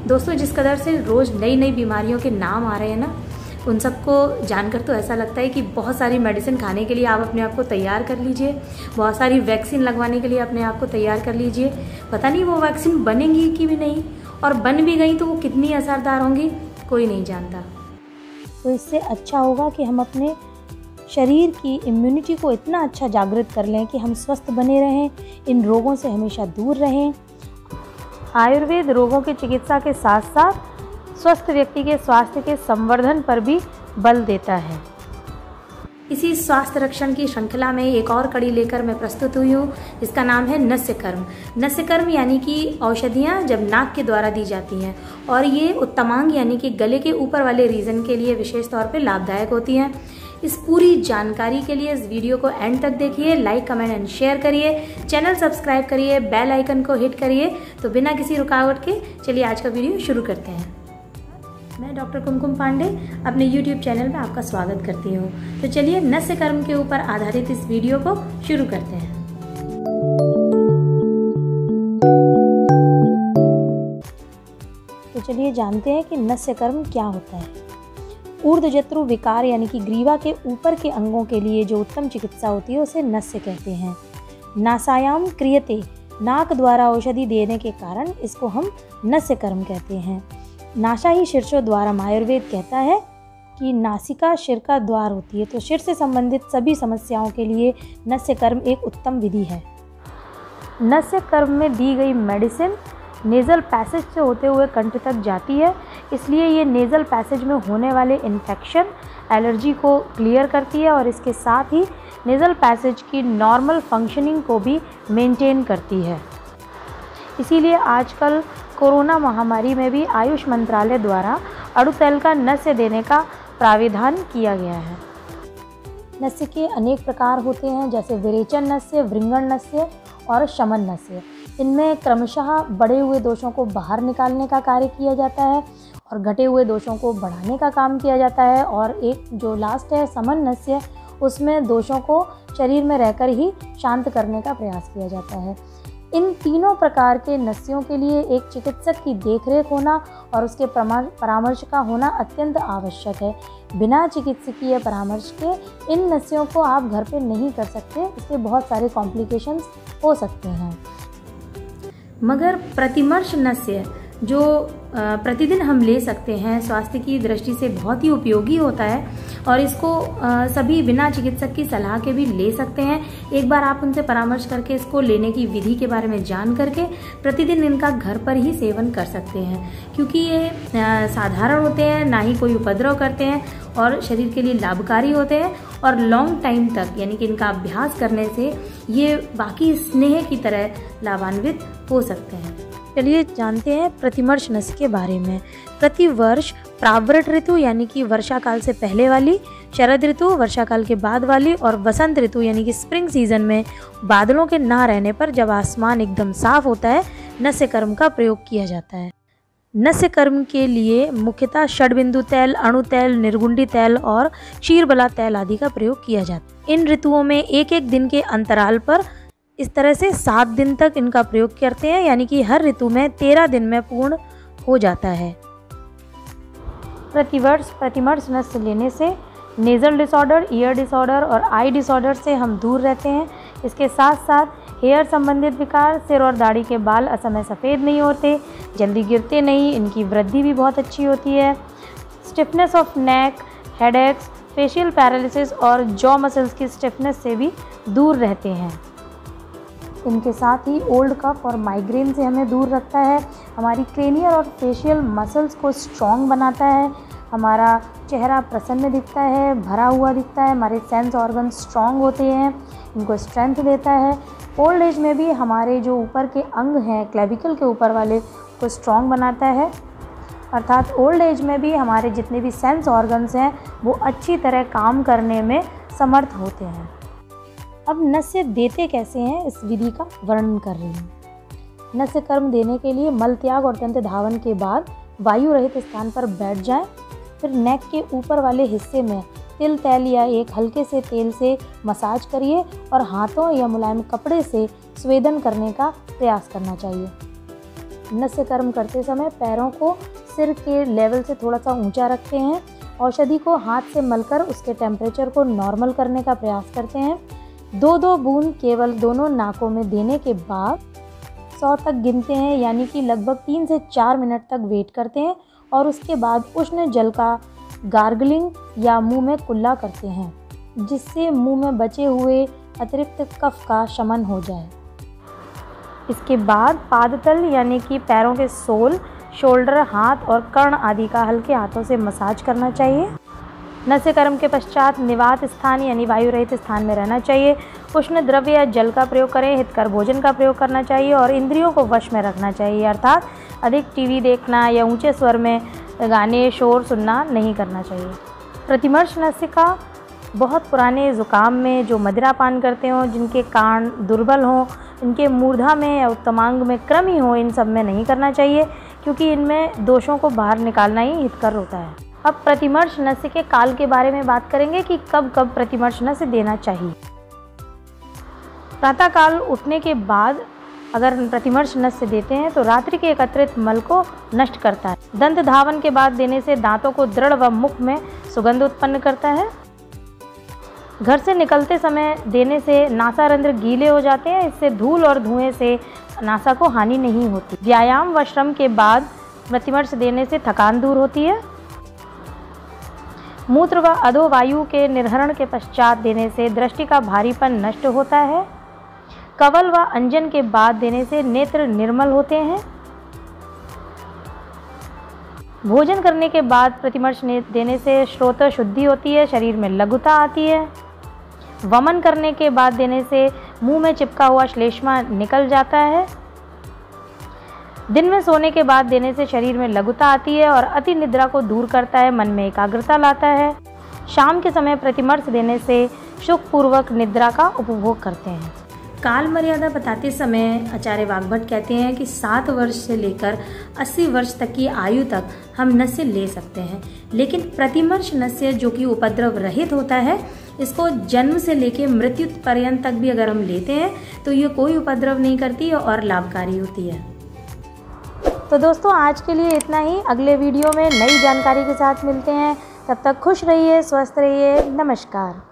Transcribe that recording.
दोस्तों, जिस कदर से रोज़ नई नई बीमारियों के नाम आ रहे हैं ना, उन सबको जानकर तो ऐसा लगता है कि बहुत सारी मेडिसिन खाने के लिए आप अपने आप को तैयार कर लीजिए, बहुत सारी वैक्सीन लगवाने के लिए अपने आप को तैयार कर लीजिए। पता नहीं वो वैक्सीन बनेंगी कि भी नहीं, और बन भी गई तो वो कितनी असरदार होंगी, कोई नहीं जानता। तो इससे अच्छा होगा कि हम अपने शरीर की इम्यूनिटी को इतना अच्छा जागृत कर लें कि हम स्वस्थ बने रहें, इन रोगों से हमेशा दूर रहें। आयुर्वेद रोगों की चिकित्सा के साथ साथ स्वस्थ व्यक्ति के स्वास्थ्य के संवर्धन पर भी बल देता है। इसी स्वास्थ्य रक्षण की श्रृंखला में एक और कड़ी लेकर मैं प्रस्तुत हुई हूँ, जिसका नाम है नस्यकर्म। नस्यकर्म यानी कि औषधियाँ जब नाक के द्वारा दी जाती हैं, और ये उत्तमांग यानी कि गले के ऊपर वाले रीजन के लिए विशेष तौर पे लाभदायक होती हैं। इस पूरी जानकारी के लिए इस वीडियो को एंड तक देखिए, लाइक कमेंट एंड शेयर करिए, चैनल सब्सक्राइब करिए, बेल आइकन को हिट करिए। तो बिना किसी रुकावट के चलिए आज का वीडियो शुरू करते हैं। मैं डॉक्टर कुमकुम पांडे अपने YouTube चैनल में आपका स्वागत करती हूँ। तो चलिए नस्यकर्म के ऊपर आधारित इस वीडियो को शुरू करते हैं। तो चलिए जानते हैं कि नस्यकर्म क्या होता है। ऊर्ध्वजत्रु विकार यानी कि ग्रीवा के ऊपर के अंगों के लिए जो उत्तम चिकित्सा होती है उसे नस्य कहते हैं। नासायाम क्रियते, नाक द्वारा औषधि देने के कारण इसको हम नस्यकर्म कहते हैं। नासा ही शीर्षोद्वारम, आयुर्वेद कहता है कि नासिका शिर का द्वार होती है, तो शिर से संबंधित सभी समस्याओं के लिए नस्यकर्म एक उत्तम विधि है। नस्यकर्म में दी गई मेडिसिन नेज़ल पैसेज से होते हुए कंठ तक जाती है, इसलिए ये नेज़ल पैसेज में होने वाले इन्फेक्शन, एलर्जी को क्लियर करती है और इसके साथ ही नेज़ल पैसेज की नॉर्मल फंक्शनिंग को भी मेंटेन करती है। इसीलिए आजकल कोरोना महामारी में भी आयुष मंत्रालय द्वारा अड़ुतेल का नस्य देने का प्राविधान किया गया है। नस्य के अनेक प्रकार होते हैं, जैसे विरेचन नस्य, वृंगण नस्य और शमन नस्य। इनमें क्रमशः बढ़े हुए दोषों को बाहर निकालने का कार्य किया जाता है और घटे हुए दोषों को बढ़ाने का काम किया जाता है। और एक जो लास्ट है समन नस्य, उसमें दोषों को शरीर में रहकर ही शांत करने का प्रयास किया जाता है। इन तीनों प्रकार के नस्यों के लिए एक चिकित्सक की देखरेख होना और उसके परामर्श का होना अत्यंत आवश्यक है। बिना चिकित्सकीय परामर्श के इन नस्यों को आप घर पे नहीं कर सकते, इसके बहुत सारे कॉम्प्लिकेशंस हो सकते हैं। मगर प्रतिमर्श नस्य जो प्रतिदिन हम ले सकते हैं, स्वास्थ्य की दृष्टि से बहुत ही उपयोगी होता है और इसको सभी बिना चिकित्सक की सलाह के भी ले सकते हैं। एक बार आप उनसे परामर्श करके इसको लेने की विधि के बारे में जान करके प्रतिदिन इनका घर पर ही सेवन कर सकते हैं, क्योंकि ये साधारण होते हैं, ना ही कोई उपद्रव करते हैं और शरीर के लिए लाभकारी होते हैं और लॉन्ग टाइम तक यानी कि इनका अभ्यास करने से ये बाकी स्नेह की तरह लाभान्वित हो सकते हैं। चलिए जानते हैं प्रतिमर्श नस्य के बारे में। प्रतिवर्ष प्रावृट ऋतु यानी कि वर्षा काल से पहले वाली, शरद ऋतु वर्षा काल के बाद वाली और वसंत ऋतु यानी कि स्प्रिंग सीजन में बादलों के ना रहने पर जब आसमान एकदम साफ होता है, नस्यकर्म का प्रयोग किया जाता है। नस्यकर्म के लिए मुख्यतः षड्बिंदु तैल, अणु तैल, निर्गुंडी तैल और क्षीरबला तैल आदि का प्रयोग किया जाता है। इन ऋतुओं में एक एक दिन के अंतराल पर इस तरह से 7 दिन तक इनका प्रयोग करते हैं, यानी कि हर ऋतु में 13 दिन में पूर्ण हो जाता है। प्रतिवर्ष प्रतिमर्श नस्य लेने से नेज़ल डिसऑर्डर, ईयर डिसऑर्डर और आई डिसऑर्डर से हम दूर रहते हैं। इसके साथ साथ हेयर संबंधित विकार, सिर और दाढ़ी के बाल असमय सफ़ेद नहीं होते, जल्दी गिरते नहीं, इनकी वृद्धि भी बहुत अच्छी होती है। Stiffness of neck, headaches, facial paralysis और जॉ मसल्स की स्टिफनेस से भी दूर रहते हैं। इनके साथ ही ओल्ड कफ और माइग्रेन से हमें दूर रखता है, हमारी क्रेनियल और फेशियल मसल्स को स्ट्रॉन्ग बनाता है, हमारा चेहरा प्रसन्न दिखता है, भरा हुआ दिखता है, हमारे सेंस ऑर्गन स्ट्रॉन्ग होते हैं, इनको स्ट्रेंथ देता है। ओल्ड एज में भी हमारे जो ऊपर के अंग हैं, क्लेविकल के ऊपर वाले, को स्ट्रॉन्ग बनाता है। अर्थात ओल्ड एज में भी हमारे जितने भी सेंस ऑर्गन्स हैं वो अच्छी तरह काम करने में समर्थ होते हैं। अब नस्य देते कैसे हैं, इस विधि का वर्णन कर रही हूँ। नस्य कर्म देने के लिए मल त्याग और दंत धावन के बाद वायु रहित स्थान पर बैठ जाएं, फिर नेक के ऊपर वाले हिस्से में तिल तेल या एक हल्के से तेल से मसाज करिए और हाथों या मुलायम कपड़े से स्वेदन करने का प्रयास करना चाहिए। नस्य कर्म करते समय पैरों को सिर के लेवल से थोड़ा सा ऊंचा रखते हैं। औषधि को हाथ से मलकर उसके टेम्परेचर को नॉर्मल करने का प्रयास करते हैं। 2-2 बूंद केवल दोनों नाकों में देने के बाद 100 तक गिनते हैं, यानी कि लगभग 3 से 4 मिनट तक वेट करते हैं और उसके बाद उष्ण जल का गार्गलिंग या मुंह में कुल्ला करते हैं, जिससे मुंह में बचे हुए अतिरिक्त कफ का शमन हो जाए। इसके बाद पादतल यानी कि पैरों के सोल, शोल्डर, हाथ और कर्ण आदि का हल्के हाथों से मसाज करना चाहिए। नस्य कर्म के पश्चात निवात स्थान यानी वायु रहित स्थान में रहना चाहिए। उष्ण द्रव्य या जल का प्रयोग करें, हितकर भोजन का प्रयोग करना चाहिए और इंद्रियों को वश में रखना चाहिए, अर्थात अधिक टीवी देखना या ऊंचे स्वर में गाने शोर सुनना नहीं करना चाहिए। प्रतिमर्श नस्य का बहुत पुराने ज़ुकाम में जो मदिरा पान करते हों, जिनके कान दुर्बल हों, इनके मूर्धा में या उत्तमांग में कृमि हो, इन सब में नहीं करना चाहिए, क्योंकि इनमें दोषों को बाहर निकालना ही हितकर होता है। अब प्रतिमर्श नस्य के काल के बारे में बात करेंगे कि कब कब प्रतिमर्श नस्य देना चाहिए। प्रातःकाल उठने के बाद अगर प्रतिमर्श नस्य देते हैं तो रात्रि के एकत्रित मल को नष्ट करता है। दंत धावन के बाद देने से दांतों को दृढ़ व मुख में सुगंध उत्पन्न करता है। घर से निकलते समय देने से नासारंध्र गीले हो जाते हैं, इससे धूल और धुएं से नासा को हानि नहीं होती। व्यायाम व श्रम के बाद प्रतिमर्श देने से थकान दूर होती है। मूत्र व अधोवायु के निर्हरण के पश्चात देने से दृष्टि का भारीपन नष्ट होता है। कवल व अंजन के बाद देने से नेत्र निर्मल होते हैं। भोजन करने के बाद प्रतिमर्श देने से श्रोत शुद्धि होती है, शरीर में लघुता आती है। वमन करने के बाद देने से मुंह में चिपका हुआ श्लेष्मा निकल जाता है। दिन में सोने के बाद देने से शरीर में लघुता आती है और अति निद्रा को दूर करता है, मन में एकाग्रता लाता है। शाम के समय प्रतिमर्श देने से सुखपूर्वक निद्रा का उपभोग करते हैं। काल मर्यादा बताते समय आचार्य वाग्भट कहते हैं कि 7 वर्ष से लेकर 80 वर्ष तक की आयु तक हम नस्य ले सकते हैं, लेकिन प्रतिमर्श नस्य जो कि उपद्रव रहित होता है, इसको जन्म से लेकर मृत्यु पर्यंत तक भी अगर हम लेते हैं तो ये कोई उपद्रव नहीं करती और लाभकारी होती है। तो दोस्तों आज के लिए इतना ही। अगले वीडियो में नई जानकारी के साथ मिलते हैं। तब तक खुश रहिए, स्वस्थ रहिए। नमस्कार।